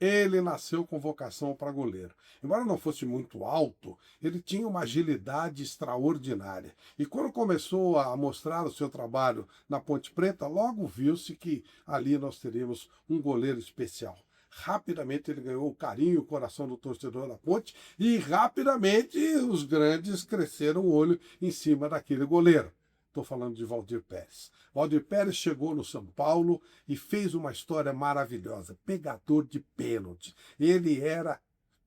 Ele nasceu com vocação para goleiro. Embora não fosse muito alto, ele tinha uma agilidade extraordinária. E quando começou a mostrar o seu trabalho na Ponte Preta, logo viu-se que ali nós teríamos um goleiro especial. Rapidamente ele ganhou o carinho e o coração do torcedor da Ponte e rapidamente os grandes cresceram o olho em cima daquele goleiro. Estou falando de Waldir Pérez. Waldir Pérez chegou no São Paulo e fez uma história maravilhosa, pegador de pênalti. Ele era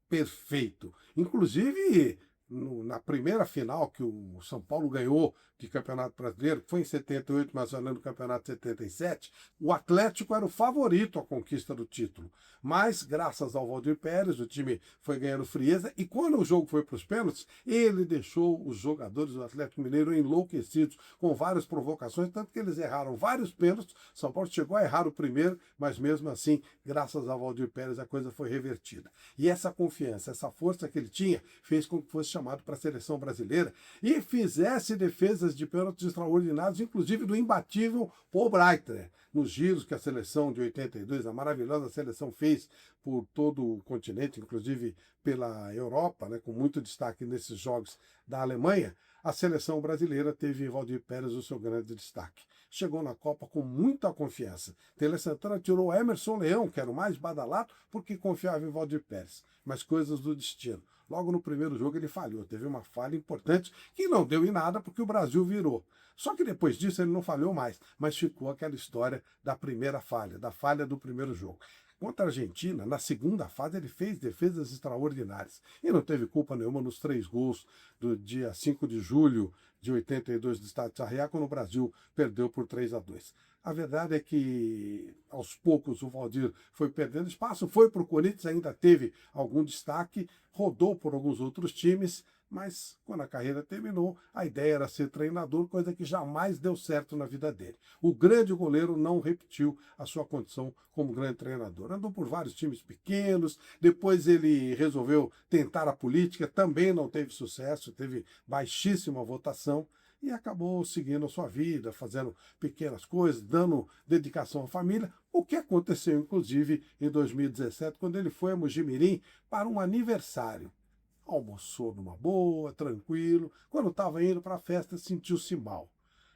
perfeito. Inclusive, na primeira final que o São Paulo ganhou de Campeonato Brasileiro, que foi em 78, mas valendo o Campeonato 77, o Atlético era o favorito à conquista do título. Mas, graças ao Waldir Pérez, o time foi ganhando frieza e quando o jogo foi para os pênaltis, ele deixou os jogadores do Atlético Mineiro enlouquecidos com várias provocações, tanto que eles erraram vários pênaltis. São Paulo chegou a errar o primeiro, mas mesmo assim, graças ao Waldir Pérez, a coisa foi revertida. E essa confiança, essa força que ele tinha, fez com que fosse chamado para a seleção brasileira e fizesse defesas de pênaltis extraordinários, inclusive do imbatível Paul Breitner, nos giros que a seleção de 82, a maravilhosa seleção, fez por todo o continente, inclusive pela Europa, né, com muito destaque nesses jogos da Alemanha. A seleção brasileira teve em Waldir Pérez o seu grande destaque. Chegou na Copa com muita confiança. Tele Santana tirou Emerson Leão, que era o mais badalado, porque confiava em Waldir Pérez. Mas coisas do destino. Logo no primeiro jogo ele falhou, teve uma falha importante que não deu em nada porque o Brasil virou. Só que depois disso ele não falhou mais, mas ficou aquela história da primeira falha, da falha do primeiro jogo. Contra a Argentina, na segunda fase, ele fez defesas extraordinárias e não teve culpa nenhuma nos 3 gols do dia 5 de julho de 82 do Estádio Sarriá, quando o Brasil perdeu por 3-2. A verdade é que, aos poucos, o Waldir foi perdendo espaço, foi para o Corinthians, ainda teve algum destaque, rodou por alguns outros times, mas quando a carreira terminou, a ideia era ser treinador, coisa que jamais deu certo na vida dele. O grande goleiro não repetiu a sua condição como grande treinador. Andou por vários times pequenos, depois ele resolveu tentar a política, também não teve sucesso, teve baixíssima votação, e acabou seguindo a sua vida, fazendo pequenas coisas, dando dedicação à família, o que aconteceu, inclusive, em 2017, quando ele foi a Mojimirim para um aniversário. Almoçou numa boa, tranquilo. Quando estava indo para a festa, sentiu-se mal.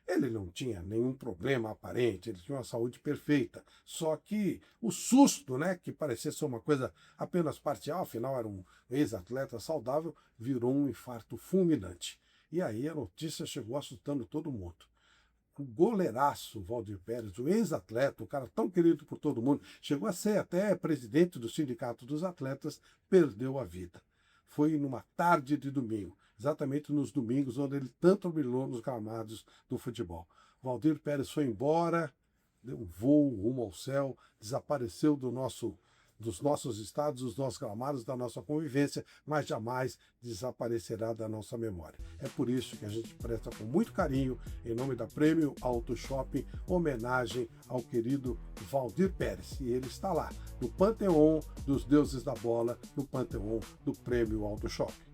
Ele não tinha nenhum problema aparente, ele tinha uma saúde perfeita. Só que o susto, né, que parecia ser uma coisa apenas parcial, afinal era um ex-atleta saudável, virou um infarto fulminante. E aí a notícia chegou assustando todo mundo. O goleiraço Waldir Pérez, o ex-atleta, o cara tão querido por todo mundo, chegou a ser até presidente do Sindicato dos Atletas, perdeu a vida. Foi numa tarde de domingo, exatamente nos domingos onde ele tanto brilhou nos gramados do futebol. Waldir Pérez foi embora, deu um voo rumo ao céu, desapareceu dos nossos estados, dos nossos gramados, da nossa convivência, mas jamais desaparecerá da nossa memória. É por isso que a gente presta com muito carinho, em nome da Prêmio Auto Shopping, homenagem ao querido Waldir Pérez. E ele está lá, no Panteão dos Deuses da Bola, no Panteão do Prêmio Auto Shopping.